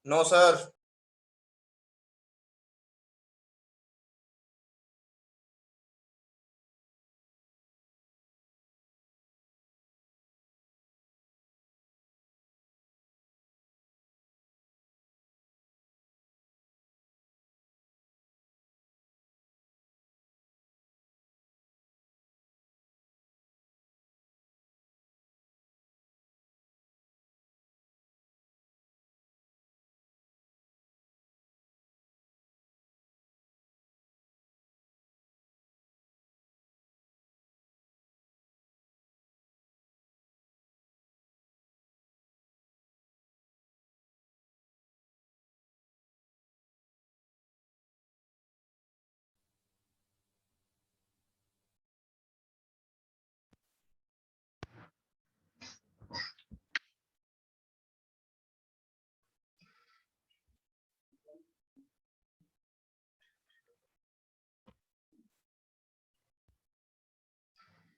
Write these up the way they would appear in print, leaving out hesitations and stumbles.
No, sir.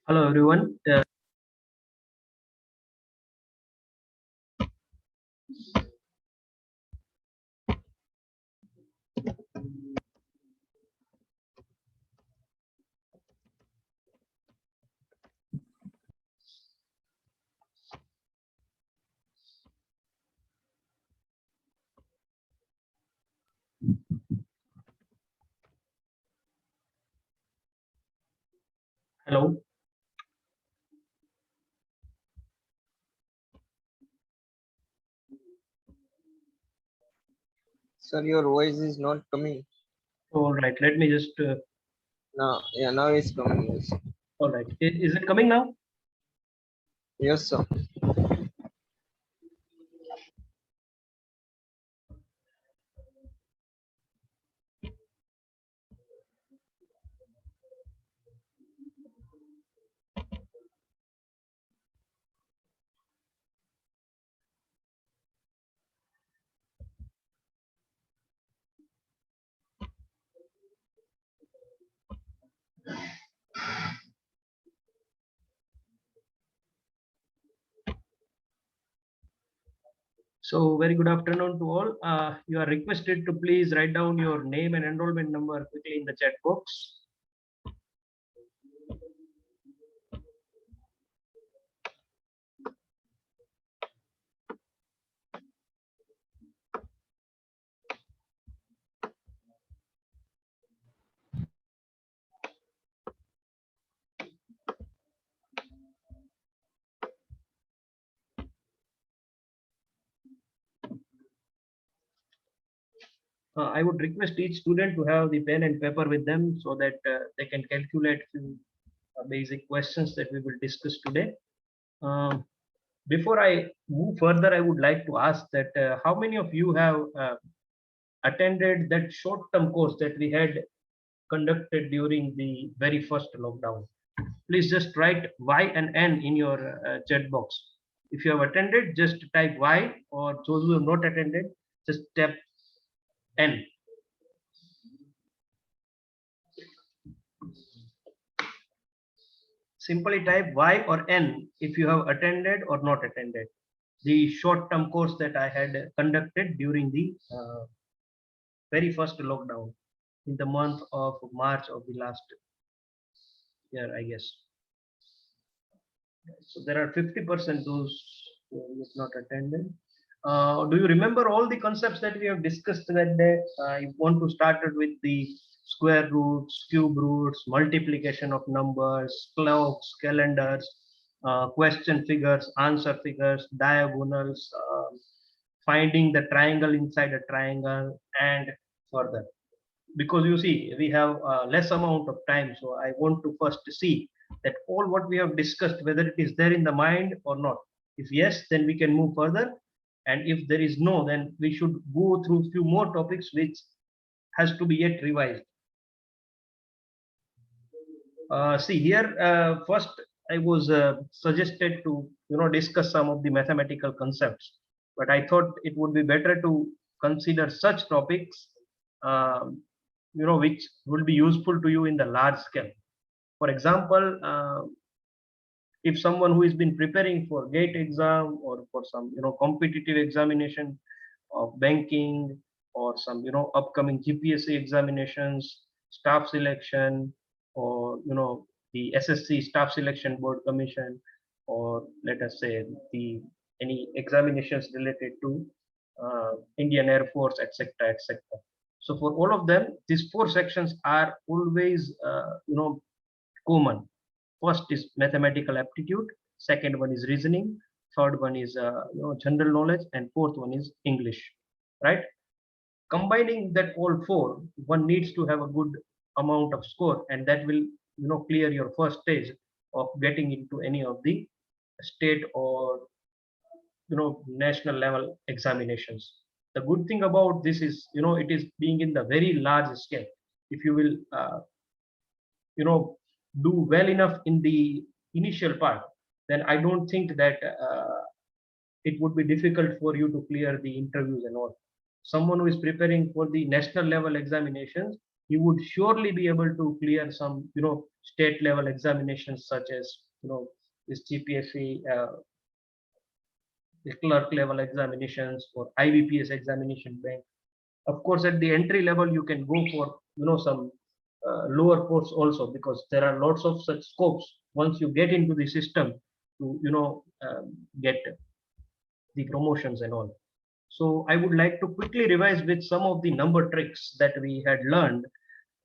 Hello everyone. Hello. Sir, your voice is not coming. All right. Let me just. Now, yeah, now it's coming. Yes, All right. Is it coming now? yes, sir. So very good afternoon to all. You are requested to please write down your name and enrollment number quickly in the chat box. I would request each student to have the pen and paper with them so that they can calculate few basic questions that we will discuss today. Um, Before I move further, I would like to ask that how many of you have attended that short-term course that we had conducted during the very first lockdown? Please just write Y and N in your chat box. If you have attended, just type Y, or those who have not attended, just type N. Simply type Y or N if you have attended or not attended the short-term course that I had conducted during the very first lockdown in the month of March of the last year, I guess. So there are 50% those who have not attended. Do you remember all the concepts that we have discussed that day? I want to start it with the square roots, cube roots, multiplication of numbers, clocks, calendars, question figures, answer figures, diagonals, finding the triangle inside a triangle, and further. Because you see, we have less amount of time, so I want to first see that all what we have discussed, whether it is there in the mind or not. If yes, then we can move further, and if there is no, then we should go through few more topics which has to be yet revised. See here, first I was suggested to discuss some of the mathematical concepts, but I thought it would be better to consider such topics which will be useful to you in the large scale. For example, if someone who has been preparing for gate exam or for some competitive examination, of banking or some, upcoming GPSC examinations, staff selection, or, the SSC staff selection board commission, or let us say the any examinations related to Indian Air Force, etc., etc. So for all of them, these four sections are always, common. First is mathematical aptitude, second one is reasoning, third one is general knowledge, and fourth one is English, right? Combining that all four, one needs to have a good amount of score, and that will clear your first stage of getting into any of the state or national level examinations. The good thing about this is it is being in the very large scale. If you will do well enough in the initial part, then I don't think that it would be difficult for you to clear the interviews and all. Someone who is preparing for the national level examinations, he would surely be able to clear some state level examinations, such as this GPSC, the clerk level examinations, or IBPS examination bank. Of course, at the entry level, you can go for some lower course also, because there are lots of such scopes once you get into the system to get the promotions and all. So I would like to quickly revise with some of the number tricks that we had learned,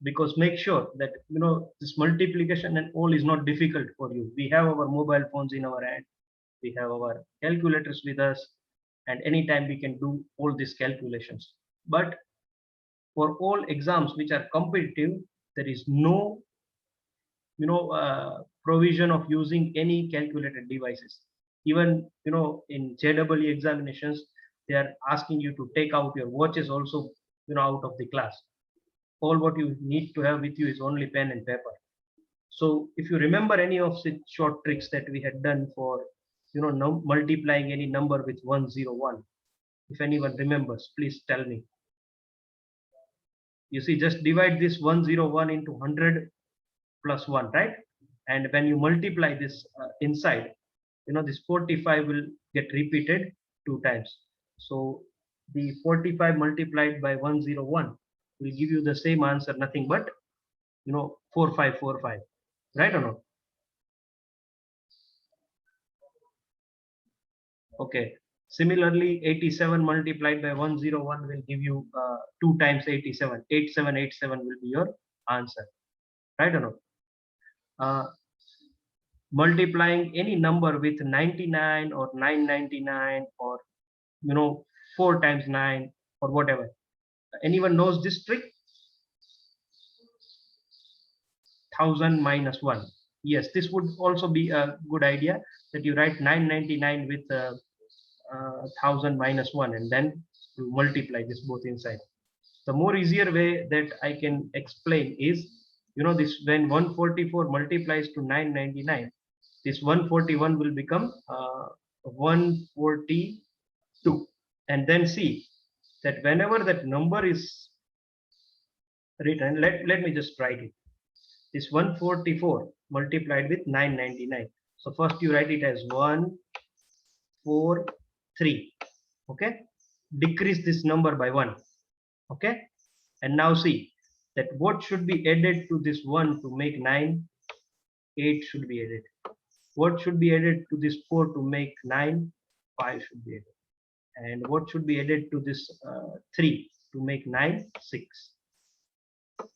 because make sure that this multiplication and all is not difficult for you. We have our mobile phones in our hand, we have our calculators with us, and anytime we can do all these calculations. But for all exams which are competitive, there is no provision of using any calculated devices. Even in JEE examinations, they are asking you to take out your watches also out of the class. All what you need to have with you is only pen and paper. So if you remember any of the short tricks that we had done for multiplying any number with 101, if anyone remembers, please tell me. You see, just divide this 101 into 100 plus 1, right? And when you multiply this inside, this 45 will get repeated 2 times. So the 45 multiplied by 101 will give you the same answer, nothing but 4545, right or not? Okay. Similarly, 87 multiplied by 101 will give you 2 times 87. 8787 will be your answer, right or not? Multiplying any number with 99 or 999 or 4 times 9 or whatever. Anyone knows this trick? 1000 minus 1. Yes, this would also be a good idea, that you write 999 with 1000 minus 1, and then you multiply this both inside. The more easier way that I can explain is, this when 144 multiplies to 999, this 141 will become 142. And then see that whenever that number is written, let me just write it. This 144 multiplied with 999. So first you write it as 143. Okay, decrease this number by 1. Okay, and now see that what should be added to this 1 to make 9? 8 should be added. What should be added to this 4 to make 9? 5 should be added. And what should be added to this 3 to make 9? 6.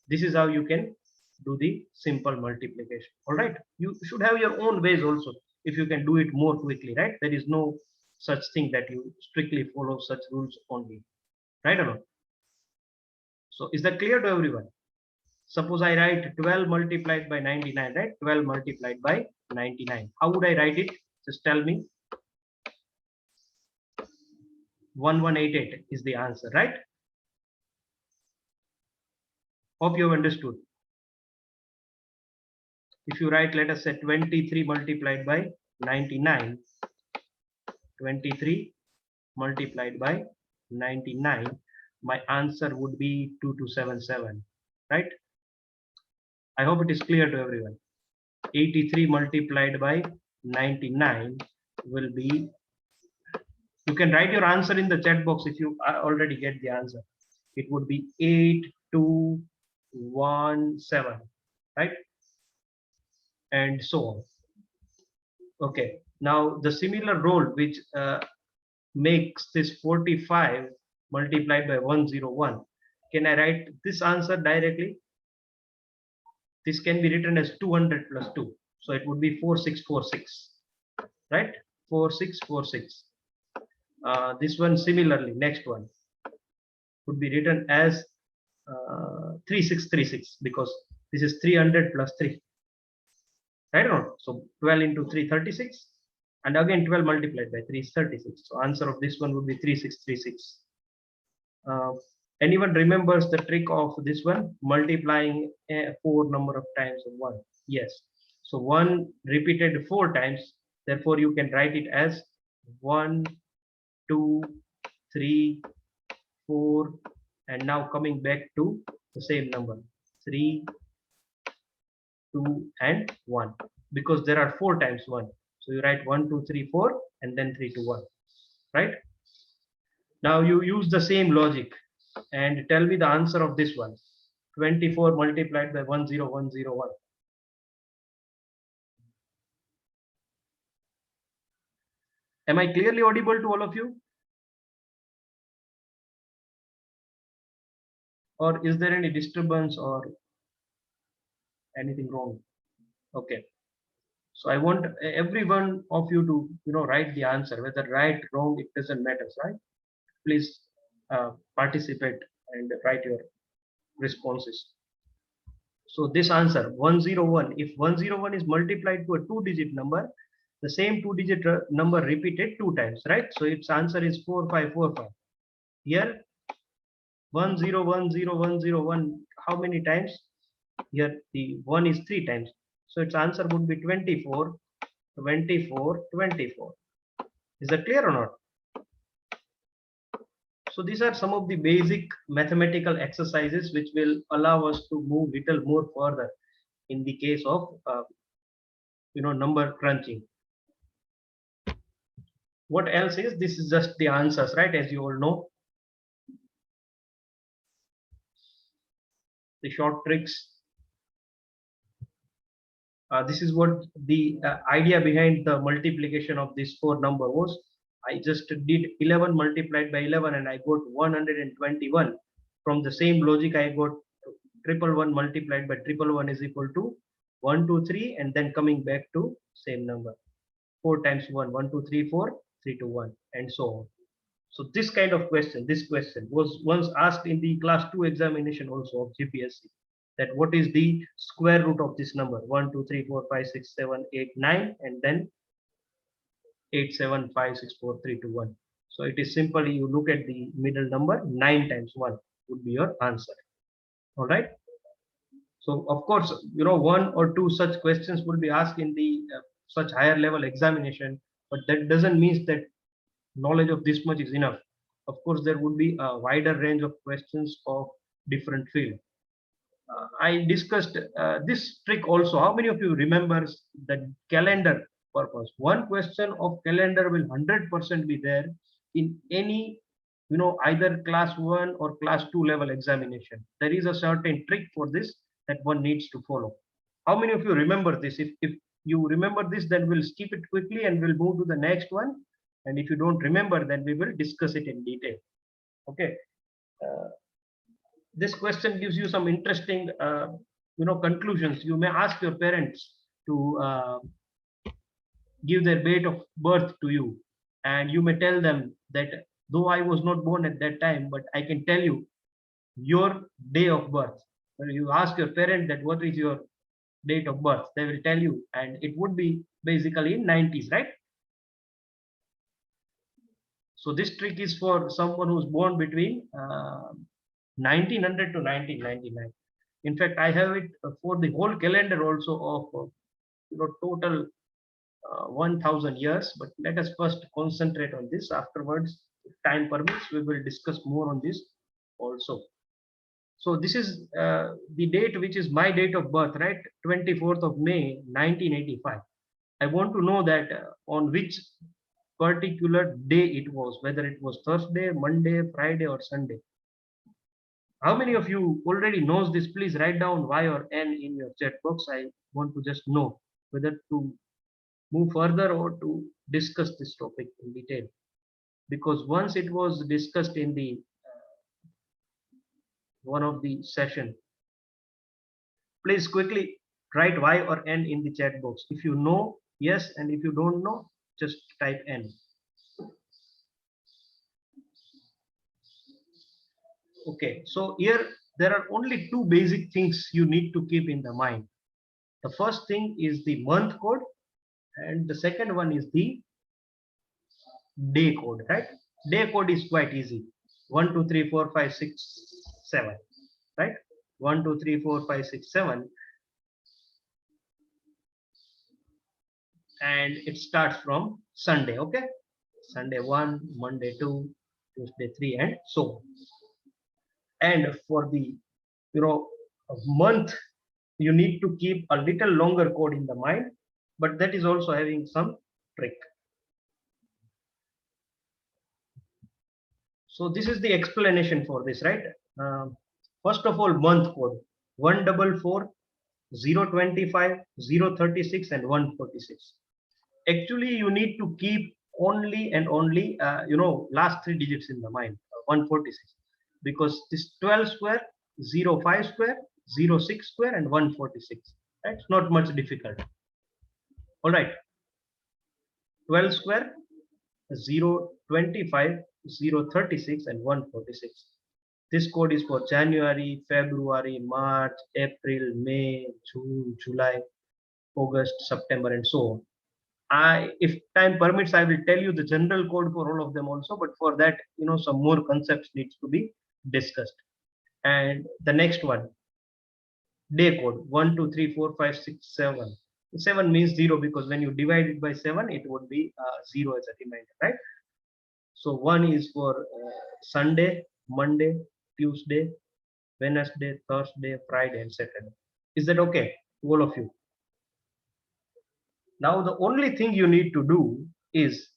This is how you can do the simple multiplication. All right, you should have your own ways also, if you can do it more quickly, right? There is no such thing that you strictly follow such rules only, right or not? So is that clear to everyone? Suppose I write 12 multiplied by 99, right? 12 multiplied by 99. How would I write it? Just tell me. 1188 is the answer, right? Hope you have understood. If you write, let us say 23 multiplied by 99, 23 multiplied by 99, my answer would be 2277, right? I hope it is clear to everyone. 83 multiplied by 99 will be You can write your answer in the chat box if you already get the answer. It would be 8217, right? And so on. Okay, now the similar role which makes this 45 multiplied by 101. Can I write this answer directly? This can be written as 200 plus 2. So it would be 4646, right? 4646. This one similarly, next one would be written as 3636 because this is 300 plus 3. Right or not? So 12 into 3, 36. And again 12 multiplied by 3 is 36. So answer of this one would be 3636. Anyone remembers the trick of this one? Multiplying a 4 number of times of 1. Yes. So 1 repeated 4 times. Therefore, you can write it as 1, 2, 3, 4. And now coming back to the same number. 3, 2, and 1. Because there are 4 times 1. So you write 1, 2, 3, 4, and then 3 to 1. Right? Now you use the same logic and tell me the answer of this one. 24 multiplied by 10101. Am I clearly audible to all of you? Or is there any disturbance or anything wrong? Okay. So I want every one of you to write the answer, whether right, wrong, it doesn't matter, right? Please participate and write your responses. So this answer 101, if 101 is multiplied to a 2-digit number, the same 2-digit number repeated 2 times, right? So its answer is 4545. Here 1010101, how many times? Here the 1 is 3 times. So its answer would be 24, 24, 24. Is that clear or not? So these are some of the basic mathematical exercises which will allow us to move little more further in the case of number crunching. What else is? This is just the answers, right? As you all know, the short tricks. This is what the idea behind the multiplication of this 4 number was. I just did 11 multiplied by 11 and I got 121. From the same logic, I got 111 multiplied by 111 is equal to 1, 2, 3, and then coming back to same number. 4 times 1, 1, 2, 3, 4, 3 to 1, and so on. So this kind of question, this question was once asked in the class 2 examination also of GPSC. That what is the square root of this number? 1, 2, 3, 4, 5, 6, 7, 8, 9, and then 8, 7, 5, 6, 4, 3, 2, 1. So it is simply you look at the middle number, 9 times 1 would be your answer. All right. So of course, 1 or 2 such questions will be asked in the such higher level examination, but that doesn't mean that knowledge of this much is enough. Of course, there would be a wider range of questions of different field. I discussed this trick also. How many of you remembers the calendar purpose? One question of calendar will 100% be there in any, either class 1 or class 2 level examination. There is a certain trick for this that one needs to follow. How many of you remember this? If you remember this, then we'll skip it quickly and we'll move to the next one. And if you don't remember, then we will discuss it in detail. Okay. This question gives you some interesting conclusions. You may ask your parents to give their date of birth to you, and you may tell them that though I was not born at that time, but I can tell you your day of birth. When you ask your parent that what is your date of birth, they will tell you, and it would be basically in 90s, right? So this trick is for someone who's born between 1900 to 1999. In fact, I have it for the whole calendar also of total 1000 years. But let us first concentrate on this. Afterwards, if time permits, we will discuss more on this also. So this is the date which is my date of birth, right? 24th of May 1985. I want to know that on which particular day it was, whether it was Thursday, Monday, Friday, or Sunday. How many of you already knows this? Please write down Y or N in your chat box. I want to just know whether to move further or to discuss this topic in detail. Because once it was discussed in the one of the session, please quickly write Y or N in the chat box. If you know, yes, and if you don't know, just type N. Okay, so here there are only two basic things you need to keep in the mind. The first thing is the month code, and the second one is the day code, right? Day code is quite easy. 1, 2, 3, 4, 5, 6, 7, right? 1, 2, 3, 4, 5, 6, 7. And it starts from Sunday, okay? Sunday 1, Monday 2, Tuesday 3, and so on. And for the, a month, you need to keep a little longer code in the mind, but that is also having some trick. So this is the explanation for this, right? First of all, month code 144, 025, 036, and 146. Actually, you need to keep only and only last three digits in the mind, 146, because this 12 square, 05 square, 06 square, and 146. That's not much difficult. All right, 12 square, 025, 036, and 146. This code is for January, February, March, April, May, June, July, August, September, and so on. If time permits, I will tell you the general code for all of them also, but for that, some more concepts needs to be discussed. And the next one, day code 1, 2, 3, 4, 5, 6, 7. 7 means 0 because when you divide it by 7, it would be 0 as a remainder, right? So 1 is for Sunday, Monday, Tuesday, Wednesday, Thursday, Friday, and Saturday. Is that okay to all of you? Now the only thing you need to do is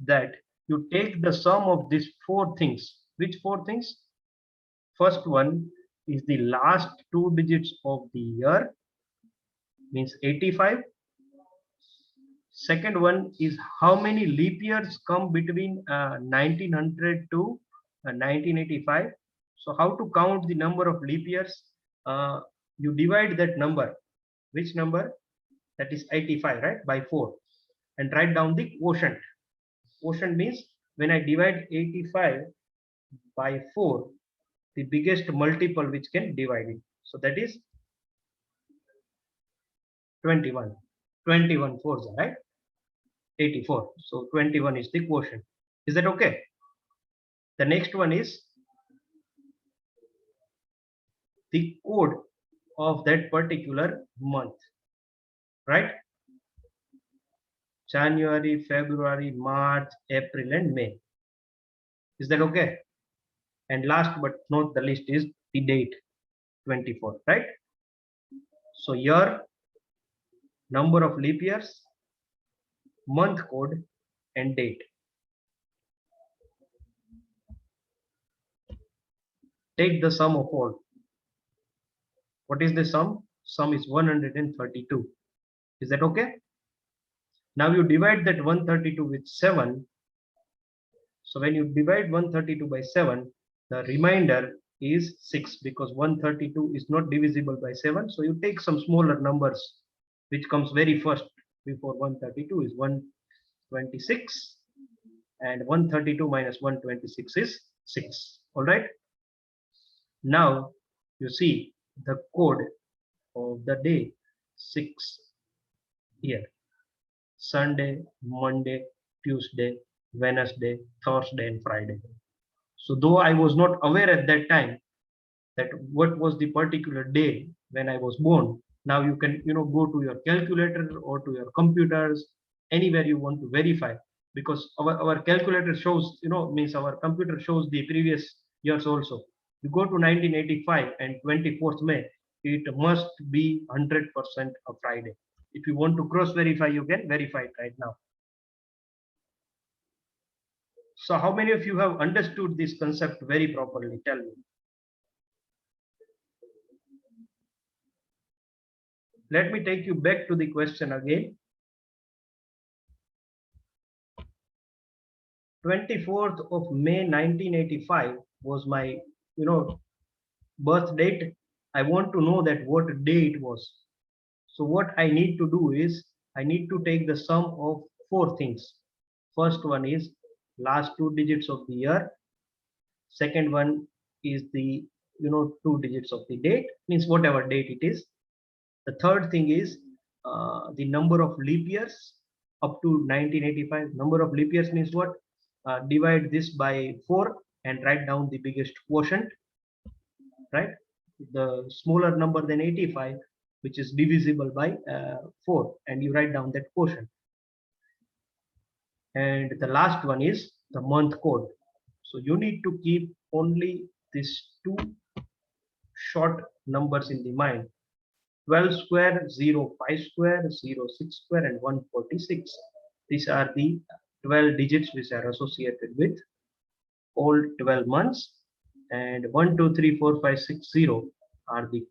that you take the sum of these four things. Which four things? First one is the last two digits of the year, means 85. Second one is how many leap years come between 1900 to 1985. So how to count the number of leap years? You divide that number. Which number? That is 85, right? By 4. And write down the quotient. Quotient means when I divide 85 by 4, the biggest multiple which can divide it. So that is 21. 21 fours, right? 84. So 21 is the quotient. Is that okay? The next one is the code of that particular month, right? January, February, March, April, and May. Is that okay? And last but not the least is the date, 24, right? So year, number of leap years, month code, and date. Take the sum of all. What is the sum? Sum is 132. Is that okay? Now you divide that 132 with 7. So when you divide 132 by 7, the remainder is 6 because 132 is not divisible by 7. So you take some smaller numbers, which comes very first before 132 is 126, and 132 minus 126 is 6. All right. Now you see the code of the day 6 here. Sunday, Monday, Tuesday, Wednesday, Thursday, and Friday. So though I was not aware at that time that what was the particular day when I was born, now you can go to your calculator or to your computers, anywhere you want to verify, because our calculator shows, means our computer shows the previous years also. You go to 1985 and 24th May, it must be 100% a Friday. If you want to cross verify, you can verify it right now. So how many of you have understood this concept very properly? Tell me. Let me take you back to the question again. 24th of May 1985 was my, birth date. I want to know that what day it was. So what I need to do is I need to take the sum of four things. First one is last two digits of the year. Second one is the two digits of the date, means whatever date it is. The third thing is the number of leap years up to 1985. Number of leap years means what? Divide this by 4 and write down the biggest quotient, right? The smaller number than 85, which is divisible by 4, and you write down that quotient. And the last one is the month code. So you need to keep only these two short numbers in the mind: 12 square, 0, 5 square, 0, 6 square, and 146. These are the 12 digits which are associated with all 12 months. And 1, 2, 3, 4, 5, 6, 0 are the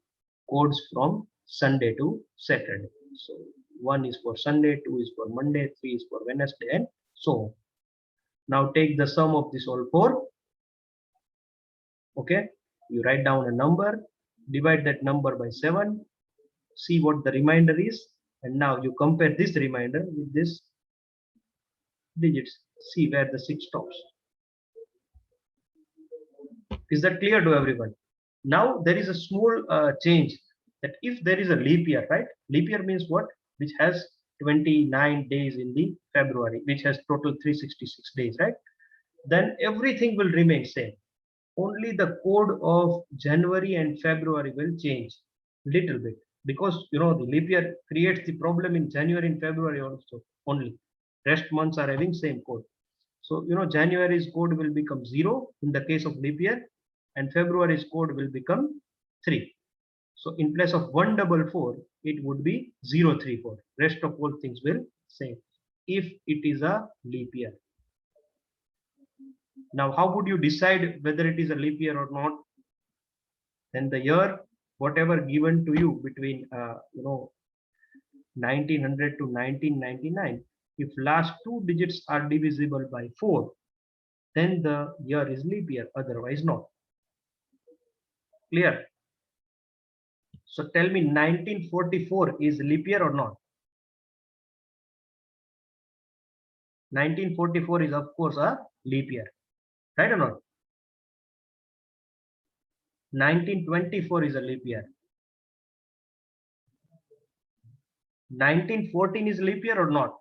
codes from Sunday to Saturday. So 1 is for Sunday, 2 is for Monday, 3 is for Wednesday, and so on. Now take the sum of this all four. Okay, you write down a number, divide that number by 7, see what the remainder is, and now you compare this remainder with this digits, see where the 6 stops. Is that clear to everyone? Now there is a small change, that if there is a leap year, right? Leap year means what? Which has 29 days in the February, which has total 366 days, right? Then everything will remain same. Only the code of January and February will change little bit, because the leap year creates the problem in January and February also only. Rest months are having same code. So January's code will become 0 in the case of leap year, and February's code will become 3. So in place of 144, it would be 034. Rest of all things will same if it is a leap year. Now, how would you decide whether it is a leap year or not? Then the year, whatever given to you between 1900 to 1999, if last two digits are divisible by 4, then the year is leap year, otherwise not. Clear? So tell me, 1944 is leap year or not? 1944 is of course a leap year, right or not? 1924 is a leap year. 1914 is leap year or not?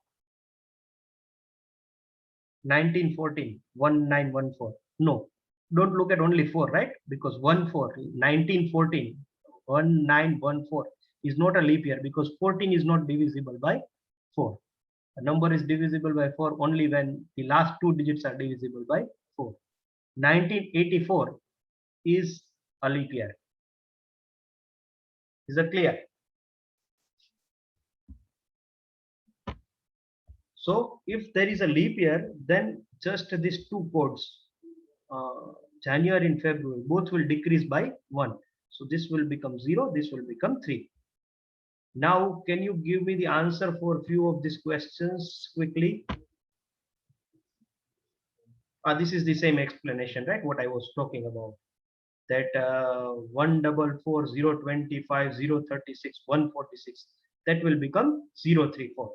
1914, 1914. No, don't look at only 4, right? Because 1914, 1914 is not a leap year, because 14 is not divisible by 4. A number is divisible by 4 only when the last two digits are divisible by 4. 1984 is a leap year. Is that clear? So if there is a leap year, then just these two codes, January and February, both will decrease by 1. So this will become 0, this will become 3. Now, can you give me the answer for a few of these questions quickly? This is the same explanation, right? What I was talking about. That 144, 025, 036, 146, that will become 034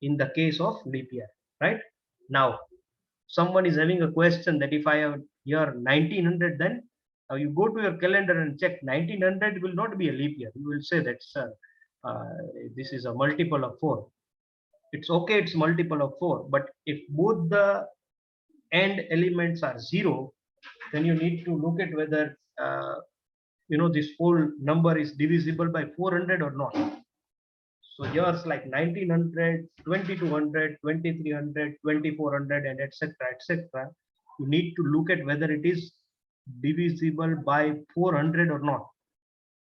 in the case of leap year, right? Now, someone is having a question that if I have year 1900, then you go to your calendar and check 1900 will not be a leap year. You will say that, sir, this is a multiple of 4. It's okay, it's multiple of 4, but if both the end elements are 0, then you need to look at whether this whole number is divisible by 400 or not. So years like 1900, 2200, 2300, 2400, and etc., etc., you need to look at whether it is divisible by 400 or not.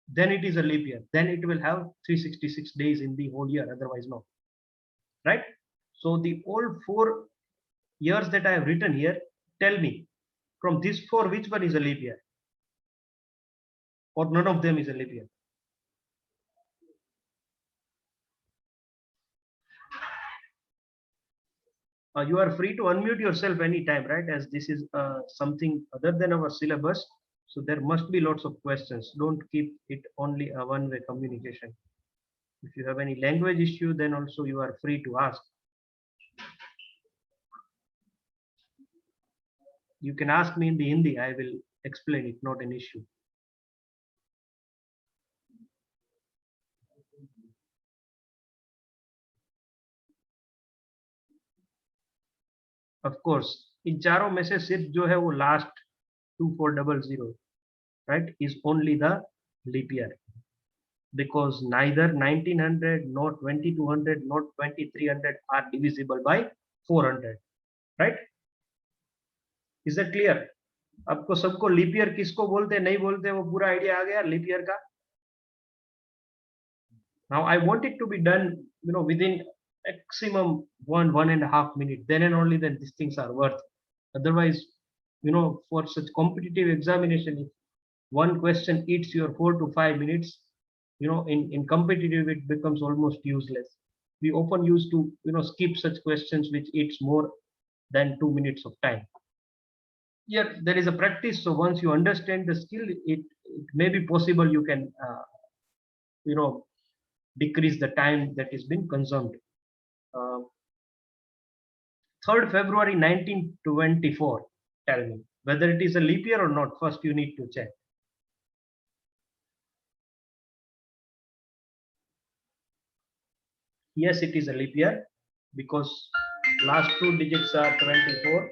Then it is a leap year. Then it will have 366 days in the whole year, otherwise not. Right? So the all 4 years that I have written here, tell me, from these four, which one is a leap year? Or none of them is a leap year? You are free to unmute yourself anytime, right? As this is something other than our syllabus. So there must be lots of questions. Don't keep it only a one-way communication. If you have any language issue, then also you are free to ask. You can ask me in the Hindi. I will explain it, not an issue. Of course, इन चारों में से सिर्फ जो है वो last 2400, right, is only the leap year, because neither 1900 nor 2200 nor 2300 are divisible by 400, right? Is that clear? आपको सबको leap year किसको बोलते हैं नहीं बोलते हैं वो पूरा आइडिया आ गया लीप ईयर का? Now I want it to be done, within maximum 1.5 minutes. Then and only then these things are worth. Otherwise, for such competitive examination, if one question eats your 4 to 5 minutes, in competitive it becomes almost useless. We often used to, skip such questions which eats more than 2 minutes of time. Here there is a practice. So once you understand the skill, it may be possible you can, decrease the time that is being consumed. 3rd February 1924. Tell me whether it is a leap year or not. First, you need to check. Yes, it is a leap year because last 2 digits are 24.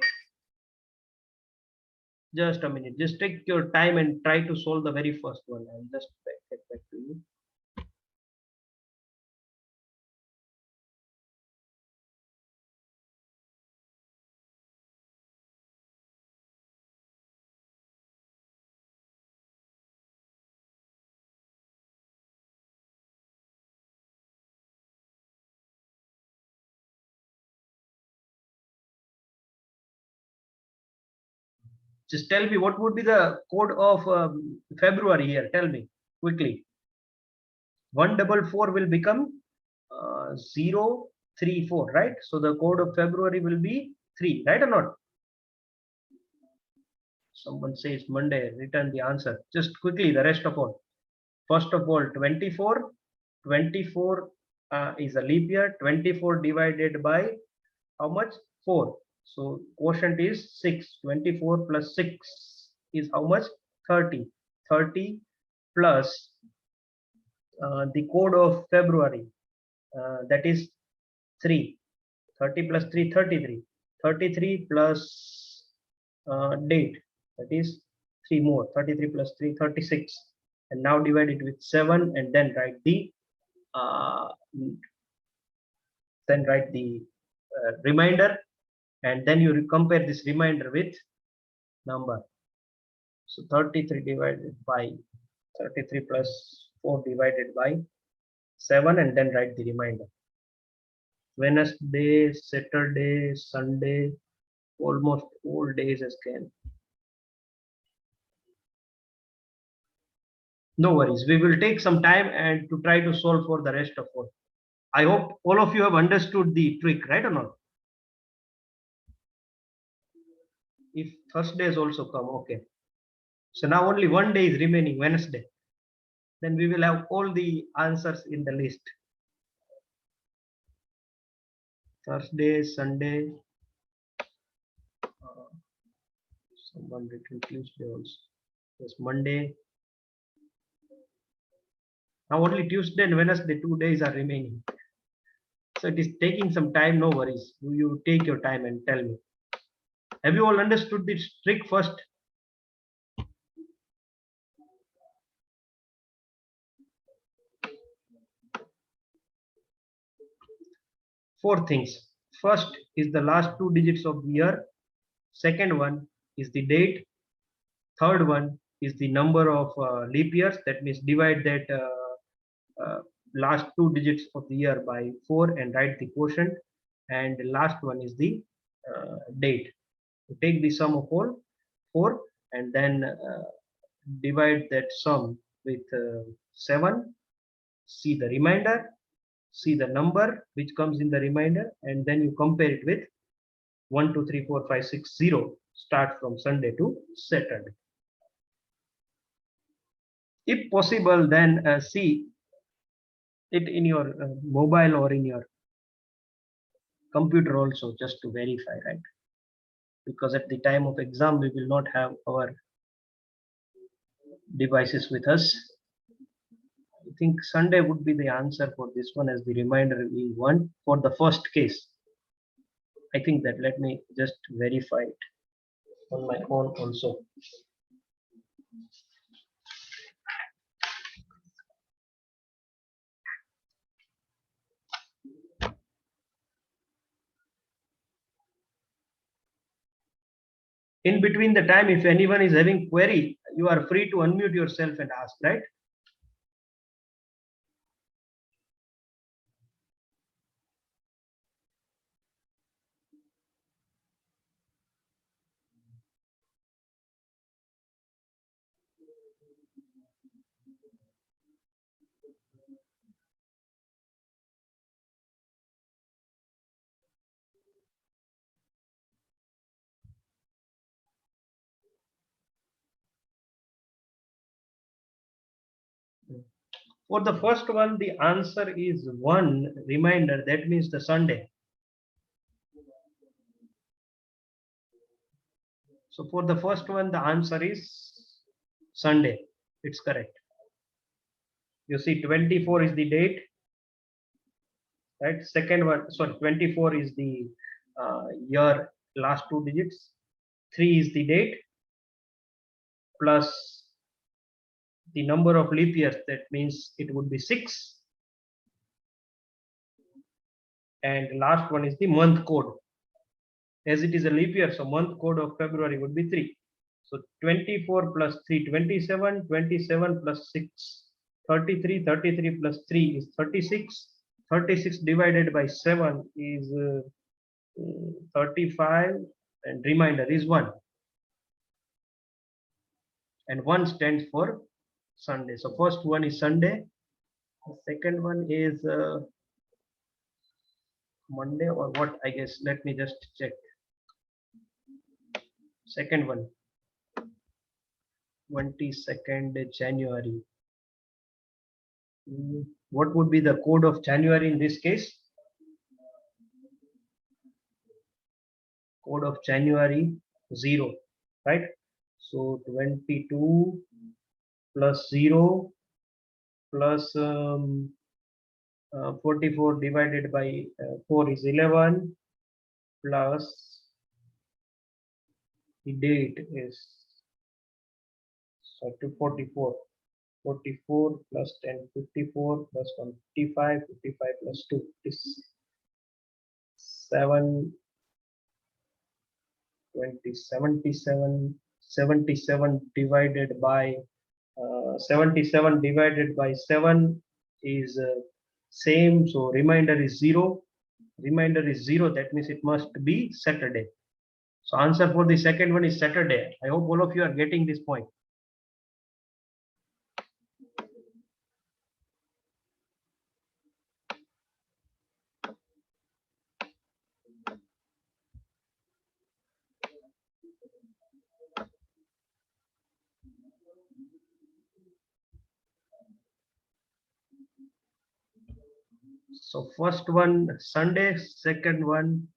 Just a minute. Just take your time and try to solve the very first one. I'll just get back to you. Just tell me what would be the code of February here. Tell me quickly. 144 will become 034, right? So the code of February will be 3, right or not? Someone says Monday. Return the answer. Just quickly, the rest of all. First of all, 24. 24 is a leap year. 24 divided by how much? 4. So quotient is 6. 24 plus 6 is how much? 30. 30 plus the code of February, that is 3. 30 plus 3, 33. 33 plus date, that is 3 more. 33 plus 3, 36. And now divide it with 7 and then write the remainder. And then you compare this remainder with number. So 33 divided by 33 plus 4 divided by 7 and then write the remainder. Wednesday, Saturday, Sunday, almost all days as can. No worries. We will take some time and to try to solve for the rest of all. I hope all of you have understood the trick, right or not? If Thursdays also come, okay. So now only one day is remaining, Wednesday. Then we will have all the answers in the list. Thursday, Sunday. Someone written Tuesday also. Yes, Monday. Now only Tuesday and Wednesday, 2 days are remaining. So it is taking some time, no worries. You take your time and tell me. Have you all understood this trick first? Four things. First is the last 2 digits of the year. Second one is the date. Third one is the number of leap years. That means divide that last 2 digits of the year by 4 and write the quotient. And the last one is the date. Take the sum of all 4 and then divide that sum with 7, see the remainder, see the number which comes in the remainder, and then you compare it with 1, 2, 3, 4, 5, 6, 0, start from Sunday to Saturday. If possible, then see it in your mobile or in your computer also, just to verify, right? Because at the time of exam, we will not have our devices with us. I think Sunday would be the answer for this one, as the reminder we want for the first case. I think that, let me just verify it on my own also. In between the time, if anyone is having query, you are free to unmute yourself and ask, right? For the first one, the answer is 1 reminder. That means the Sunday. So for the first one, the answer is Sunday. It's correct. You see, 24 is the date, right? Second one, sorry, 24 is the year, last 2 digits. 3 is the date, plus the number of leap years. That means it would be 6. And last one is the month code. As it is a leap year, so month code of February would be 3. So 24 plus 3, 27, 27 plus 6, 33, 33 plus 3 is 36. 36 divided by 7 is 35, and remainder is 1. And 1 stands for Sunday. So first one is Sunday. The second one is Monday or what, I guess. Let me just check. Second one, 22nd January. What would be the code of January in this case? Code of January 0, right? So 22 plus 0 plus 44 divided by 4 is 11, plus the date is, so 244. 44 plus 10, 54 plus 1, 55, 55 plus 2 is 7, 20, 77, 77 divided by 77 divided by 7 is same, so remainder is 0. Remainder is 0, that means it must be Saturday. So answer for the second one is Saturday. I hope all of you are getting this point. So first one Sunday, second one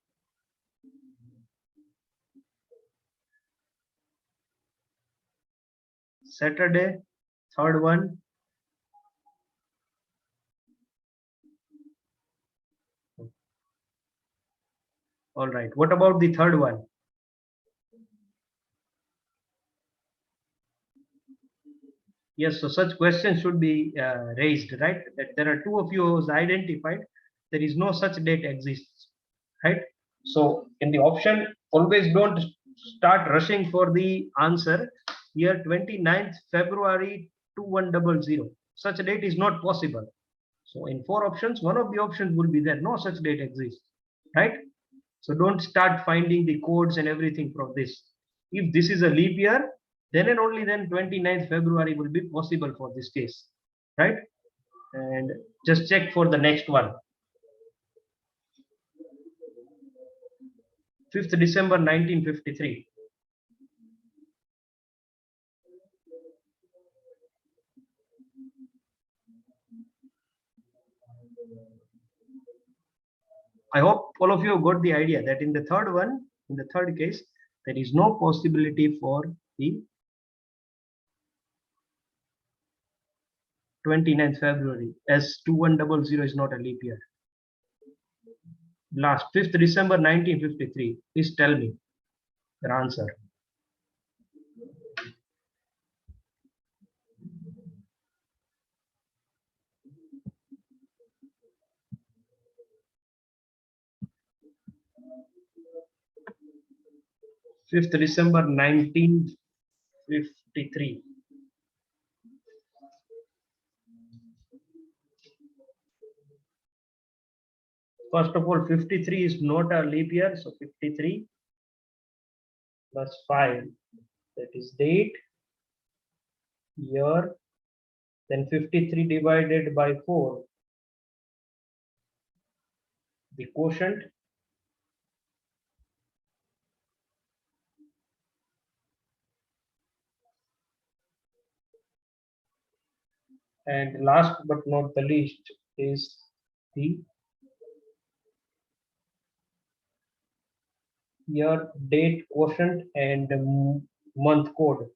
Saturday, third one all right. What about the third one? Yes, so such questions should be raised, right? That there are 2 of you who's identified. There is no such date exists, right? So in the option, always don't start rushing for the answer. Here 29th February 2100. Such a date is not possible. So in 4 options, one of the options will be there. No such date exists, right? So don't start finding the codes and everything from this. If this is a leap year, then and only then 29th February will be possible for this case, right? And just check for the next one. 5th December 1953. I hope all of you got the idea that in the third one, in the third case, there is no possibility for the 29th February, as 2100 is not a leap year. Last 5th December 1953. Please tell me your answer. Fifth December 1953. First of all, 53 is not a leap year, so 53 plus 5, that is date, year, then 53 divided by 4, the quotient, and last but not the least is the year, date, quotient, and month code.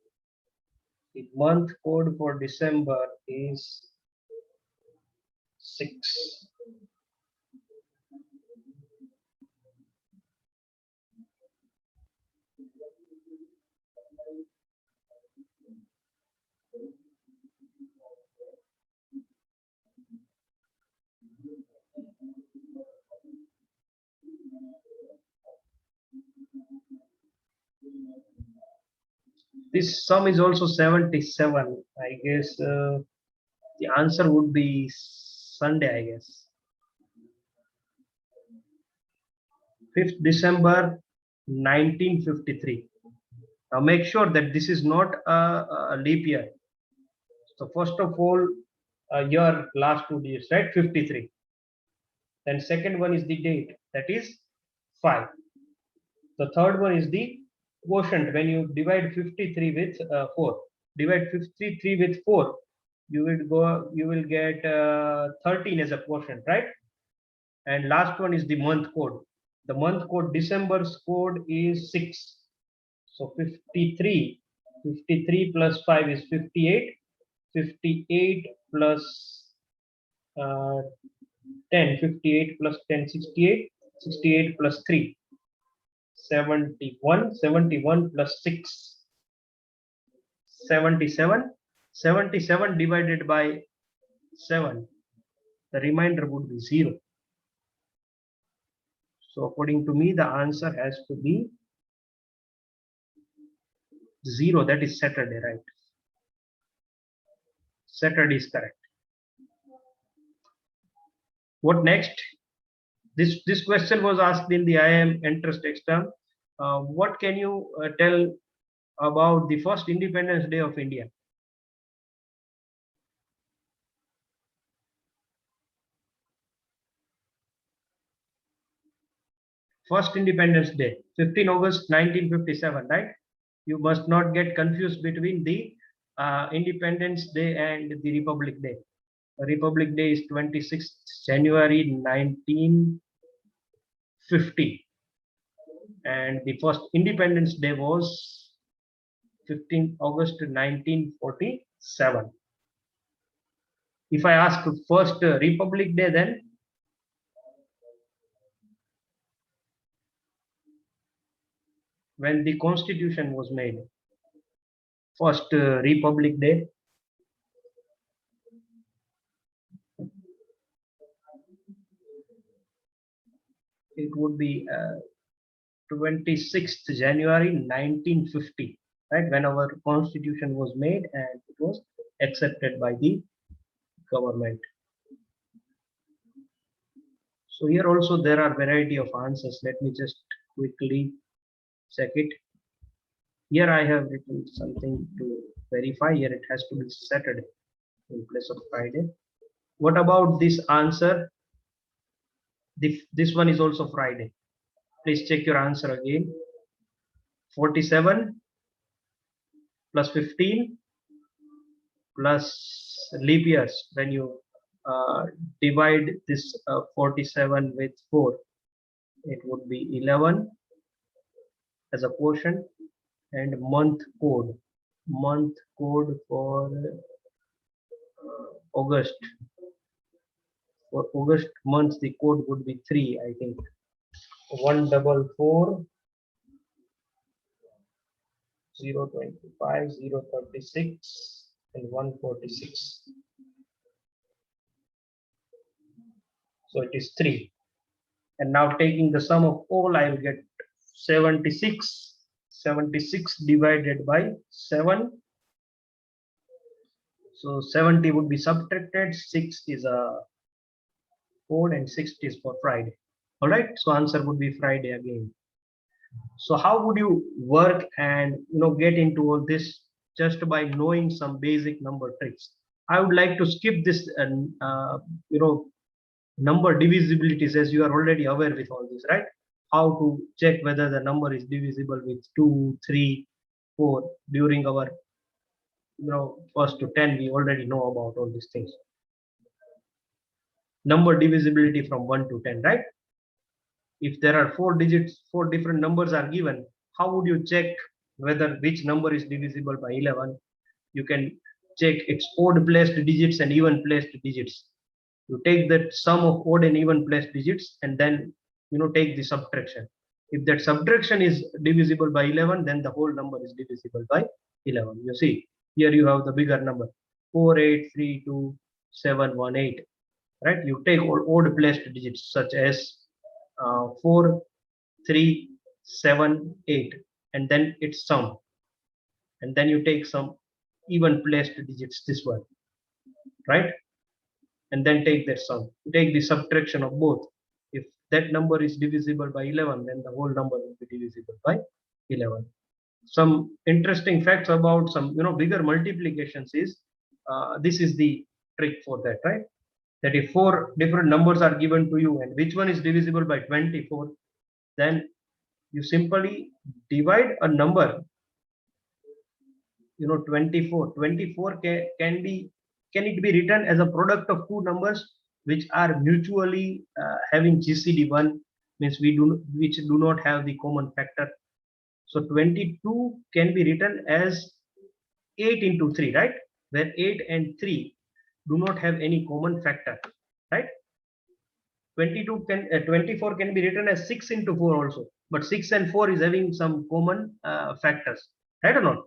The month code for December is 6. This sum is also 77. I guess the answer would be Sunday, I guess. 5th December 1953. Now make sure that this is not a leap year. So first of all, year last 2 digits, right? 53. Then second one is the date, that is 5. The third one is the quotient. When you divide 53 with 4, divide 53 with 4, you will get 13 as a quotient, right? And last one is the month code. The month code, December's code is 6. So 53 plus 5 is 58. 58 plus 10, 58 plus 10, 68. 68 plus 3, 71. 71 plus 6, 77. 77 divided by 7, the remainder would be 0. So according to me, the answer has to be 0. That is Saturday, right? Saturday is correct. What next? This question was asked in the IIM entrance exam. What can you tell about the first Independence Day of India? First Independence Day, 15 August 1957, right? You must not get confused between the Independence Day and the Republic Day. The Republic Day is 26th January 1950. And the first Independence Day was 15th August 1947. If I ask first Republic Day, then when the Constitution was made, first Republic Day, it would be 26th January 1950, right? When our Constitution was made and it was accepted by the government. So here also there are variety of answers. Let me just quickly check it. Here I have written something to verify. Here it has to be Saturday in place of Friday. What about this answer? This one is also Friday. Please check your answer again. 47 plus 15 plus leap years. When you divide this 47 with 4, it would be 11 as a quotient, and month code for August. For August month, the code would be 3, I think. 144 025 036 and 146. So it is 3. And now taking the sum of all, I will get 76. 76 divided by 7. So 70 would be subtracted. 6 is a code and 60 is for Friday. All right. So answer would be Friday again. So how would you work and get into all this just by knowing some basic number tricks? I would like to skip this number divisibilities, as you are already aware with all this, right? How to check whether the number is divisible with 2, 3, 4 during our first to 10. We already know about all these things. Number divisibility from 1 to 10, right? If there are 4 digits, 4 different numbers are given, how would you check whether which number is divisible by 11? You can check its odd placed digits and even placed digits. You take that sum of odd and even placed digits and then take the subtraction. If that subtraction is divisible by 11, then the whole number is divisible by 11. You see, here you have the bigger number 4832 718, right? You take all odd placed digits such as 4 3 7 8, and then it's sum, and then you take some even placed digits, this one, right? And then take that sum. Take the subtraction of both. If that number is divisible by 11, then the whole number will be divisible by 11. Some interesting facts about some bigger multiplications is this is the trick for that, right? That if 4 different numbers are given to you and which one is divisible by 24, then you simply divide a number. 24 can it be written as a product of two numbers which are mutually having GCD1, means which do not have the common factor. So 22 can be written as 8 into 3, right? Where 8 and 3 do not have any common factor, right? 24 can be written as 6 into 4 also, but 6 and 4 is having some common factors, right or not?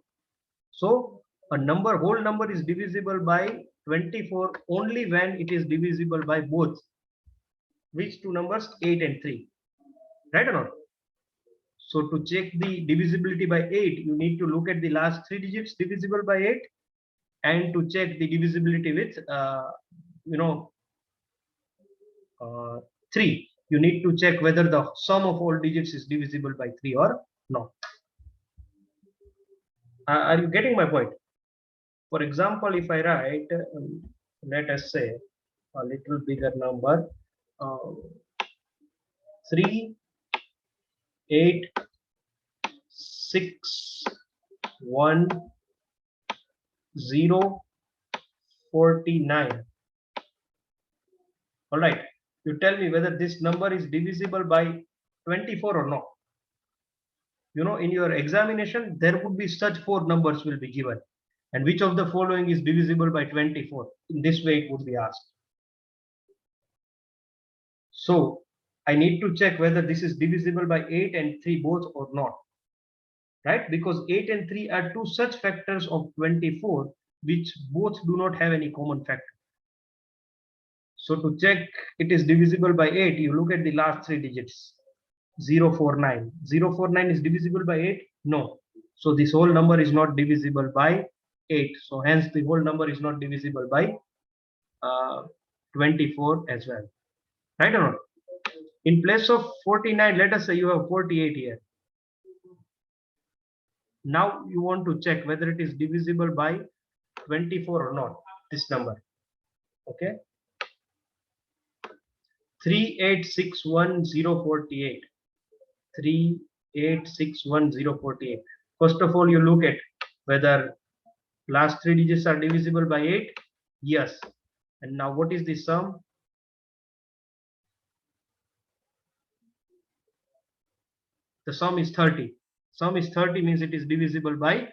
So a whole number is divisible by 24 only when it is divisible by both. Which two numbers? 8 and 3, right or not? So to check the divisibility by 8, you need to look at the last 3 digits divisible by 8, and to check the divisibility with 3, you need to check whether the sum of all digits is divisible by 3 or not. Are you getting my point? For example, if I write, let us say a little bigger number, 3 8 6 1 0 49. All right, you tell me whether this number is divisible by 24 or not. In your examination there would be such 4 numbers will be given, and which of the following is divisible by 24? In this way it would be asked. So I need to check whether this is divisible by 8 and 3 both or not, right? Because 8 and 3 are two such factors of 24 which both do not have any common factor. So to check it is divisible by 8, you look at the last 3 digits. 049. 049 is divisible by 8? No. So this whole number is not divisible by 8. So hence the whole number is not divisible by 24 as well. Right or not? In place of 49, let us say you have 48 here. Now you want to check whether it is divisible by 24 or not, this number. Okay. 3861048. 3861048. First of all, you look at whether last three digits are divisible by 8. Yes. And now what is the sum? The sum is 30. Sum is 30 means it is divisible by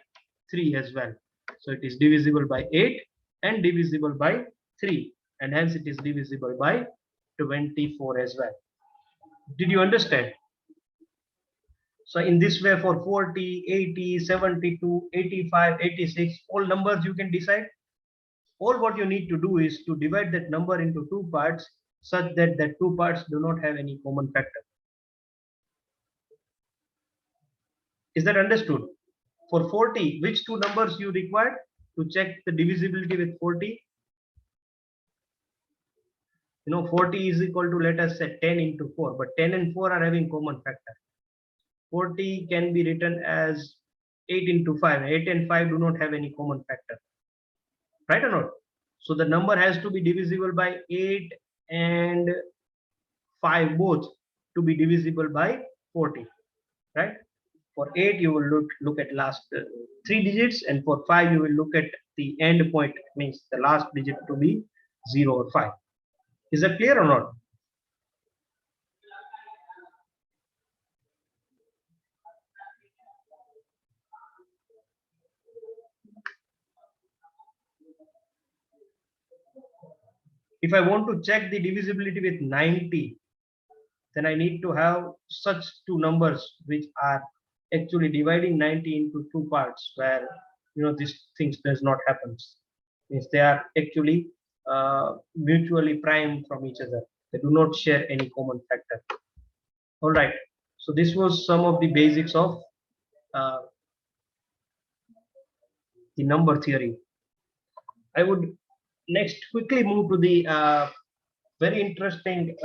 3 as well. So it is divisible by 8 and divisible by 3, and hence it is divisible by 24 as well. Did you understand? So in this way, for 40, 80, 72, 85, 86, all numbers you can decide. All what you need to do is to divide that number into two parts such that the two parts do not have any common factor. Is that understood? For 40, which two numbers you require to check the divisibility with 40? 40 is equal to, let us say, 10 into 4, but 10 and 4 are having common factor. 40 can be written as 8 into 5. 8 and 5 do not have any common factor. Right or not? So the number has to be divisible by 8 and 5 both to be divisible by 40. Right? For 8, you will look at last three digits, and for 5, you will look at the end point, means the last digit to be 0 or 5. Is that clear or not? If I want to check the divisibility with 90, then I need to have such two numbers which are actually dividing 90 into two parts, where these things does not happen. Means they are actually mutually prime from each other. They do not share any common factor. All right. So this was some of the basics of the number theory. I would next quickly move to the very interesting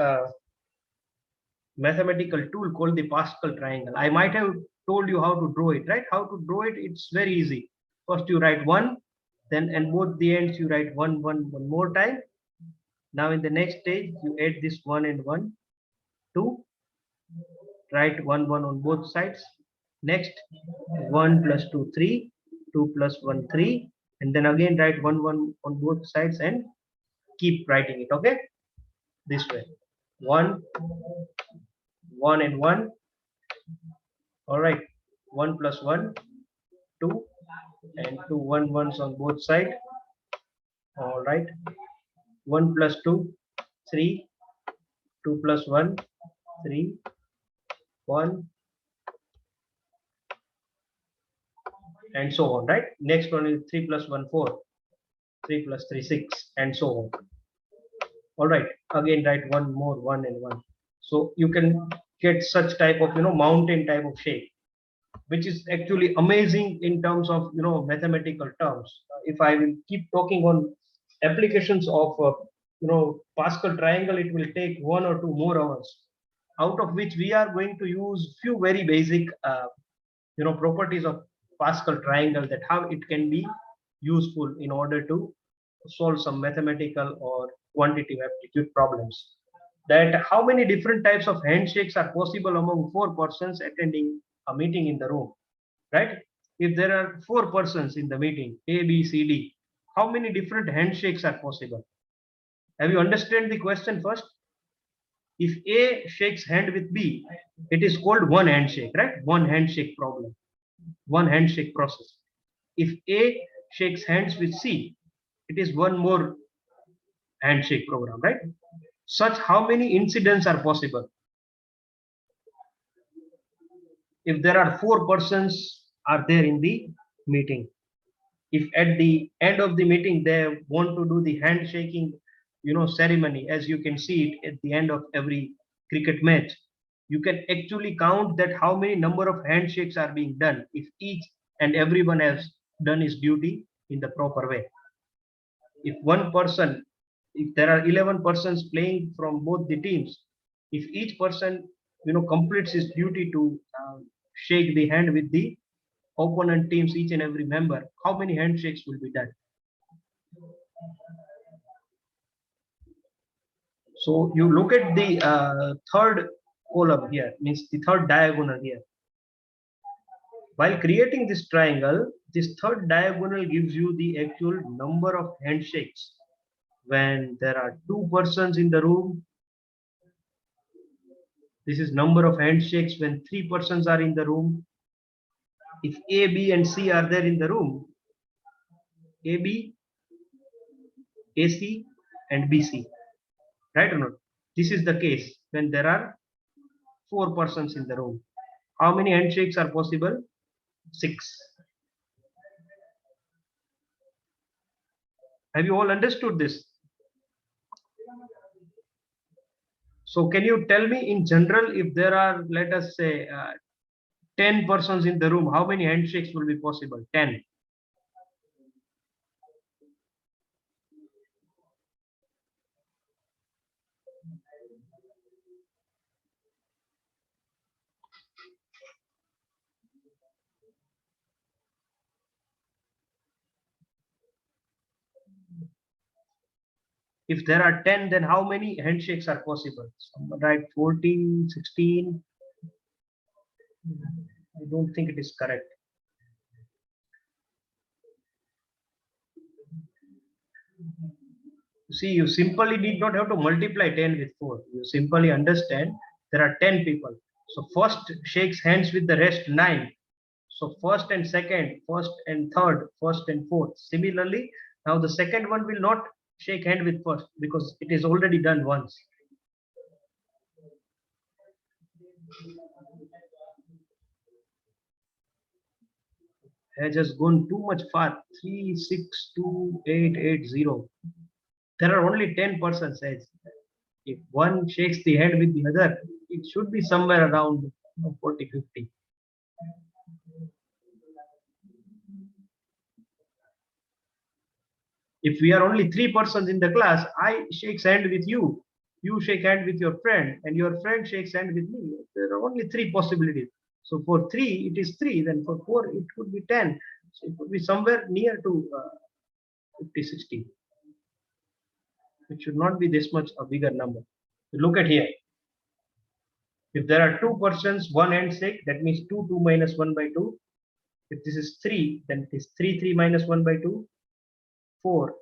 mathematical tool called the Pascal triangle. I might have told you how to draw it, right? How to draw it? It's very easy. First you write 1, then and both the ends you write 1 more time. Now in the next stage you add this 1 and 1, 2, write 1 on both sides. Next 1 plus 2 3, 2 plus 1 3, and then again write 1 on both sides and keep writing it. Okay, this way 1 and 1. All right, 1 plus 1 2, and 2 1s on both sides. All right, 1 plus 2 3, 2 plus 1 3, 1, and so on. Right, next one is 3 plus 1 4, 3 plus 3 6, and so on. All right, again write 1 more, 1 and 1. So you can get such type of mountain type of shape, which is actually amazing in terms of mathematical terms. If I will keep talking on applications of Pascal triangle, it will take 1 or 2 more hours, out of which we are going to use few very basic properties of Pascal triangle, that how it can be useful in order to solve some mathematical or quantitative aptitude problems. That how many different types of handshakes are possible among 4 persons attending a meeting in the room, right? If there are 4 persons in the meeting, A, B, C, D, how many different handshakes are possible? Have you understand the question first? If A shakes hand with B, it is called one handshake, right? One handshake problem, one handshake process. If A shakes hands with C, it is one more handshake program, right? Such how many incidents are possible? If there are 4 persons are there in the meeting, if at the end of the meeting they want to do the handshaking ceremony, as you can see it at the end of every cricket match, you can actually count that how many number of handshakes are being done if each and everyone has done his duty in the proper way. If one person, if there are 11 persons playing from both the teams, if each person completes his duty to shake the hand with the opponent teams, each and every member, how many handshakes will be done? So you look at the third column here, means the third diagonal here. While creating this triangle, this third diagonal gives you the actual number of handshakes. When there are two persons in the room, this is number of handshakes when three persons are in the room. If A, B, and C are there in the room, AB, AC, and BC, right or not? This is the case when there are four persons in the room. How many handshakes are possible? 6. Have you all understood this? So can you tell me in general, if there are, let us say, 10 persons in the room, how many handshakes will be possible? 10. If there are 10, then how many handshakes are possible? Someone write 14, 16. I don't think it is correct. See, you simply need not have to multiply 10 with 4. You simply understand there are 10 people. So first shakes hands with the rest 9. So first and second, first and third, first and fourth. Similarly, now the second one will not shake hand with first because it is already done once. Has just gone too much far. 3, 6, 2, 8, 8, 0. There are only 10 persons. If one shakes the hand with the other, it should be somewhere around 40, 50. If we are only 3 persons in the class, I shake hand with you, you shake hand with your friend, and your friend shakes hand with me. There are only 3 possibilities. So for 3, it is 3. Then for 4, it could be 10. So it could be somewhere near to 50, 60. It should not be this much a bigger number. So look at here. If there are 2 persons, one handshake, that means 2, 2 minus 1 by 2. If this is 3, then it is 3, 3 minus 1 by 2. 4.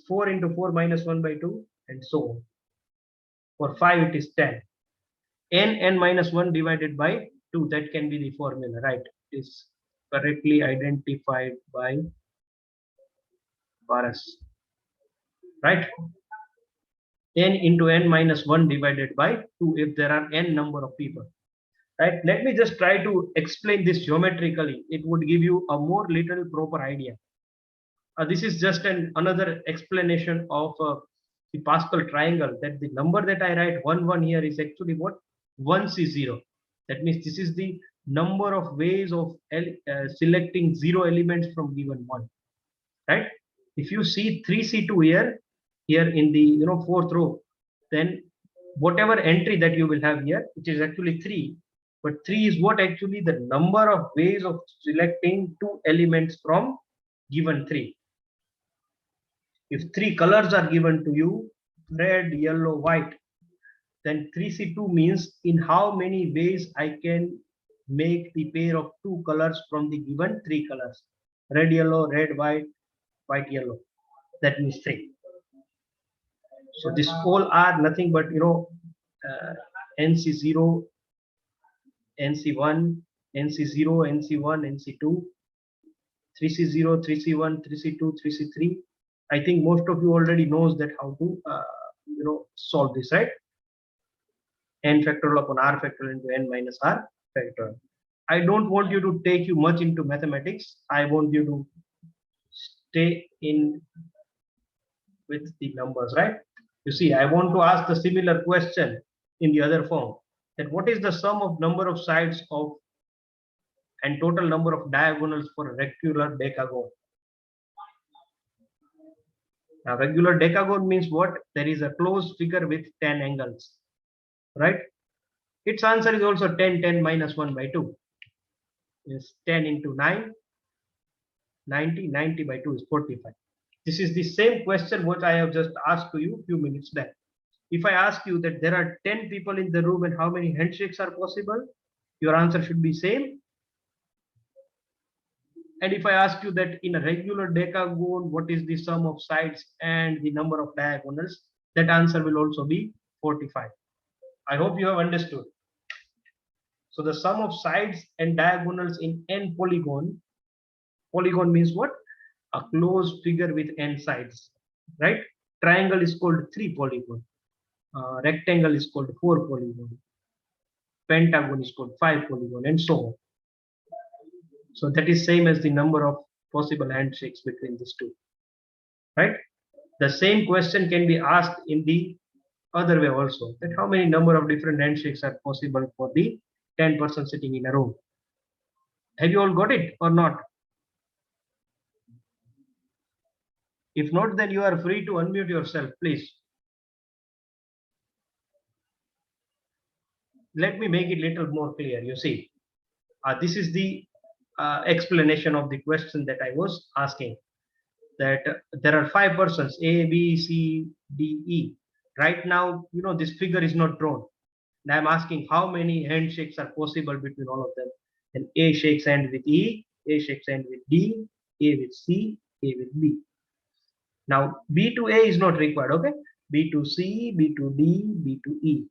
4 into 4 minus 1 by 2, and so on. For 5, it is 10. N minus 1 divided by 2, that can be the formula, right? It is correctly identified by Paras, right? N into n minus 1 divided by 2 if there are n number of people, right? Let me just try to explain this geometrically. It would give you a more little proper idea. This is just another explanation of the Pascal triangle, that the number that I write 1 1 here is actually what? 1C0. That means this is the number of ways of selecting 0 elements from given 1, right? If you see 3C2 here in the fourth row, then whatever entry that you will have here, which is actually 3, but 3 is what actually the number of ways of selecting 2 elements from given 3. If 3 colors are given to you, red, yellow, white, then 3C2 means in how many ways I can make the pair of 2 colors from the given 3 colors. Red, yellow, red, white, white, yellow. That means 3. So this all are nothing but NC0, NC1, NC0, NC1, NC2, 3C0, 3C1, 3C2, 3C3. I think most of you already knows that how to solve this, right? N factorial upon R factorial into n minus R factorial. I don't want you to take you much into mathematics. I want you to stay in with the numbers, right? You see, I want to ask the similar question in the other form, that what is the sum of number of sides of and total number of diagonals for a regular decagon? Now, regular decagon means what? There is a closed figure with 10 angles. right? Its answer is also 10, 10 minus 1 by 2 is 10 into 9, 90, 90 by 2 is 45. This is the same question what I have just asked to you a few minutes back. If I ask you that there are 10 people in the room and how many handshakes are possible, your answer should be same. And if I ask you that in a regular decagon, what is the sum of sides and the number of diagonals, that answer will also be 45. I hope you have understood. So the sum of sides and diagonals in n polygon, polygon means what? A closed figure with n sides, right? Triangle is called 3 polygon. Rectangle is called 4 polygon. Pentagon is called 5 polygon, and so on. So that is same as the number of possible handshakes between these two, right? The same question can be asked in the other way also, that how many number of different handshakes are possible for the 10 person sitting in a room. Have you all got it or not? If not, then you are free to unmute yourself, please. Let me make it a little more clear. You see, this is the explanation of the question that I was asking, that there are 5 persons, A, B, C, D, E. Right now, you know, this figure is not drawn. And I'm asking how many handshakes are possible between all of them. And A shakes hand with E, A shakes hand with D, A with C, A with B. Now, B to A is not required, okay? B to C, B to D, B to E.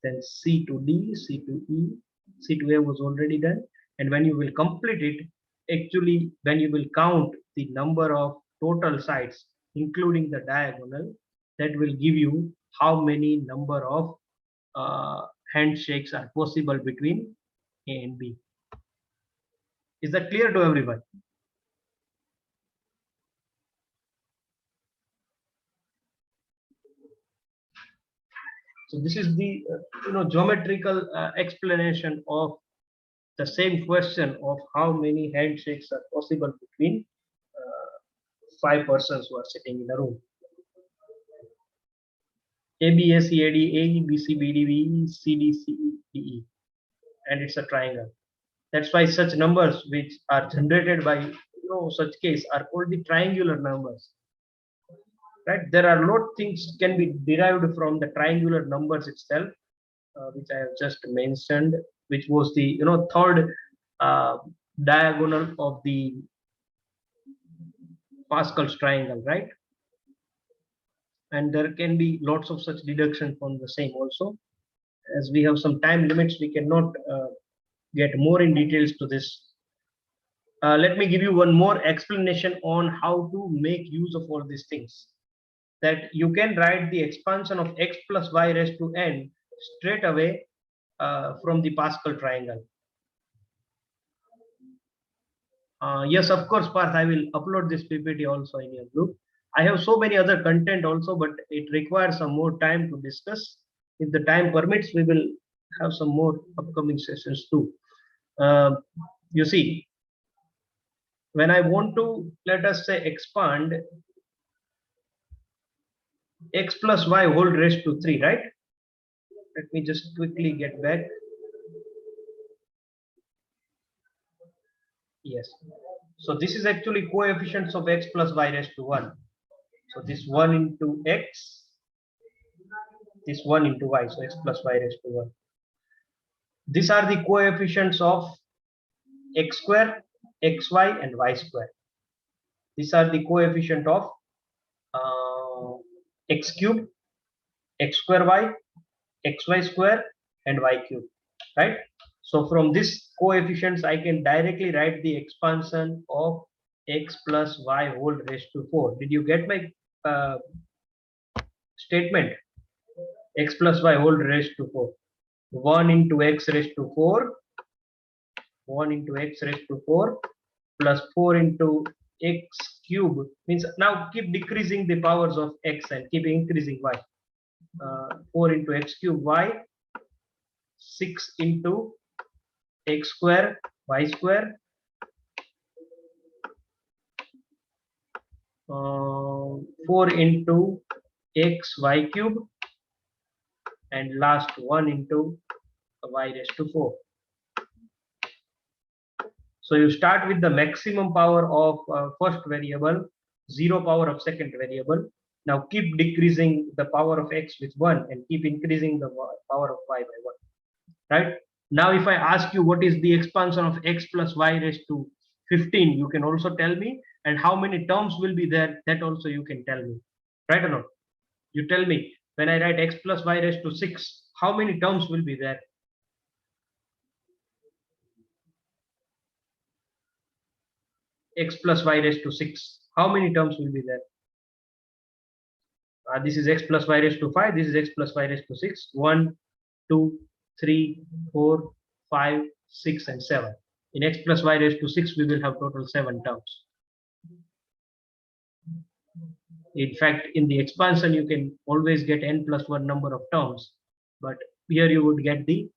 Then C to D, C to E, C to A was already done. And when you will complete it, actually, when you will count the number of total sides, including the diagonal, that will give you how many number of handshakes are possible between A and B. Is that clear to everyone? So this is the geometrical explanation of the same question of how many handshakes are possible between 5 persons who are sitting in a room. A, B, A, C, A, D, A, E, B, C, B, D, B, E, C, D, C, E, D, E. And it's a triangle. That's why such numbers which are generated by such case are called the triangular numbers. Right? There are a lot of things can be derived from the triangular numbers itself, which I have just mentioned, which was the third diagonal of the Pascal's triangle, right? And there can be lots of such deduction from the same also. As we have some time limits, we cannot get more in details to this. Let me give you one more explanation on how to make use of all these things. That you can write the expansion of x plus y raised to n straight away from the Pascal triangle. Yes, of course, Parth, I will upload this PPT also in your group. I have so many other content also, but it requires some more time to discuss. If the time permits, we will have some more upcoming sessions too. You see, when I want to, let us say, expand x plus y whole raised to 3, right? Let me just quickly get back. Yes. So this is actually coefficients of x plus y raised to 1. So this 1 into x, this 1 into y, so x plus y raised to 1. These are the coefficients of x square, xy, and y square. These are the coefficient of x cube, x square y, xy square, and y cube, right? So from this coefficients, I can directly write the expansion of x plus y whole raised to 4. Did you get my statement? X plus y whole raised to 4. 1 into x raised to 4, 1 into x raised to 4 plus 4 into x cube means now keep decreasing the powers of x and keep increasing y. 4 into x cube y, 6 into x square y square, 4 into x y cube, and last 1 into y raised to 4. So you start with the maximum power of first variable, 0 power of second variable. Now keep decreasing the power of x with 1 and keep increasing the power of y by 1. Right? Now if I ask you what is the expansion of x plus y raised to 15, you can also tell me, and how many terms will be there, that also you can tell me. Right or not? You tell me, when I write x plus y raised to 6, how many terms will be there? X plus y raised to 6. How many terms will be there? This is x plus y raised to 5. This is x plus y raised to 6. 1, 2, 3, 4, 5, 6, and 7. In x plus y raised to 6, we will have total 7 terms. In fact, in the expansion, you can always get n plus 1 number of terms. But here you would get the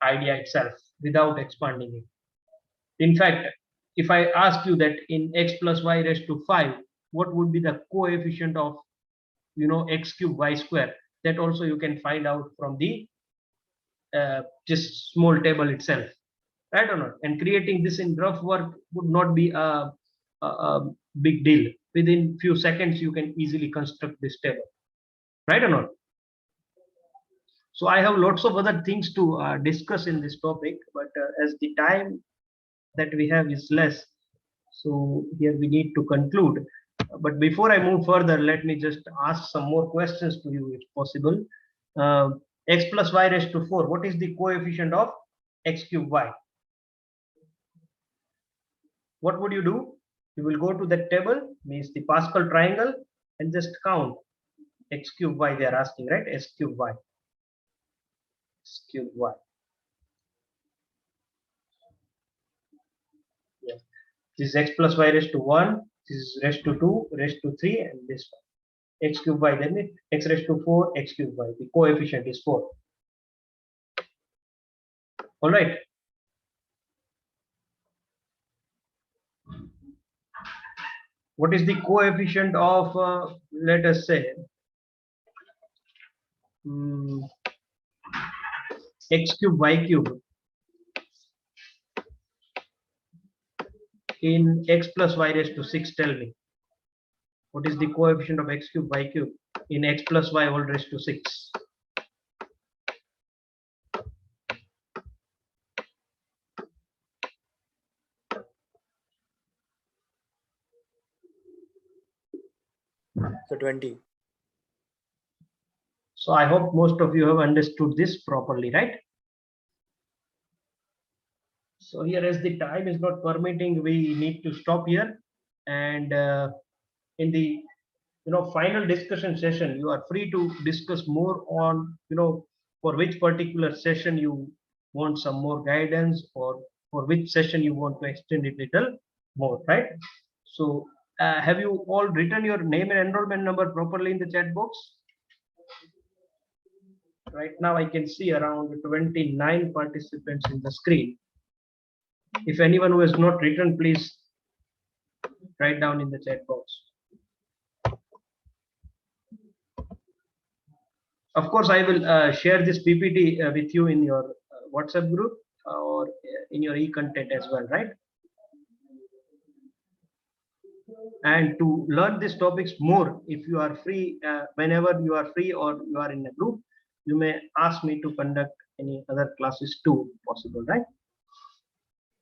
idea itself without expanding it. In fact, if I ask you that in x plus y raised to 5, what would be the coefficient of x cube y square, that also you can find out from the just small table itself, right or not? And creating this in rough work would not be a big deal. Within few seconds you can easily construct this table, right or not? So I have lots of other things to discuss in this topic, but as the time that we have is less, so here we need to conclude. But before I move further, let me just ask some more questions to you if possible. X plus y raised to 4, what is the coefficient of x cube y? What would you do? You will go to that table, means the Pascal triangle, and just count x cube y. They are asking, right? S cube y. S cube y. Yeah. This is x plus y raised to 1. This is raised to 2, raised to 3, and this one. X cube y, then x raised to 4, x cube y. The coefficient is 4. All right. What is the coefficient of, let us say, x cube y cube in x plus y raised to 6? Tell me. What is the coefficient of x cube y cube in x plus y all raised to 6? So 20. So I hope most of you have understood this properly, right? So here, as the time is not permitting, we need to stop here. And in the final discussion session, you are free to discuss more on for which particular session you want some more guidance, or for which session you want to extend it little more, right? So have you all written your name and enrollment number properly in the chat box? Right now I can see around 29 participants in the screen. If anyone who has not written, please write down in the chat box. Of course, I will share this PPT with you in your WhatsApp group or in your e-content as well, right? And to learn these topics more, if you are free, whenever you are free or you are in a group, you may ask me to conduct any other classes too, possible, right?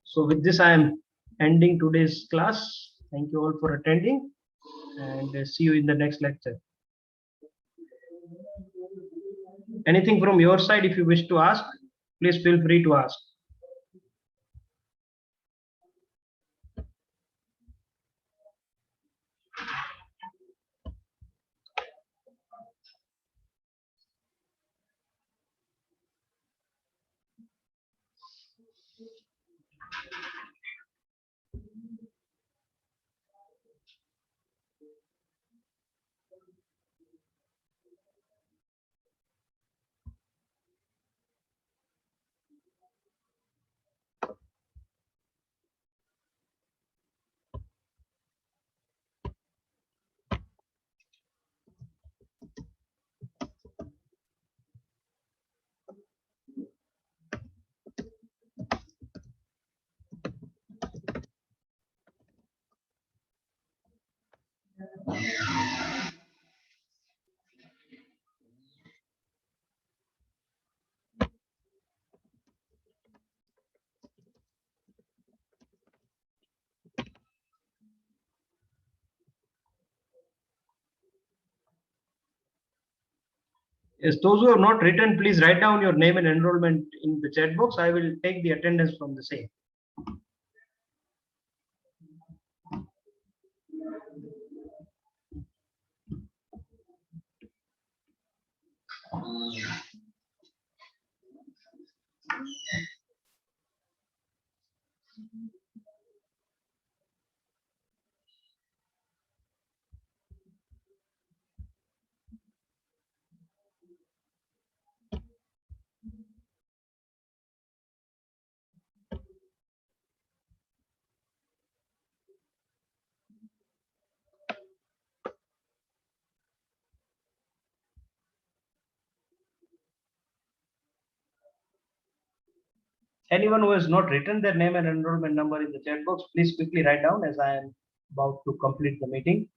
So with this, I am ending today's class. Thank you all for attending, and see you in the next lecture. Anything from your side, if you wish to ask, please feel free to ask. Yes, those who have not written, please write down your name and enrollment in the chat box. I will take the attendance from the same. Anyone who has not written their name and enrollment number in the chat box, please quickly write down as I am about to complete the meeting.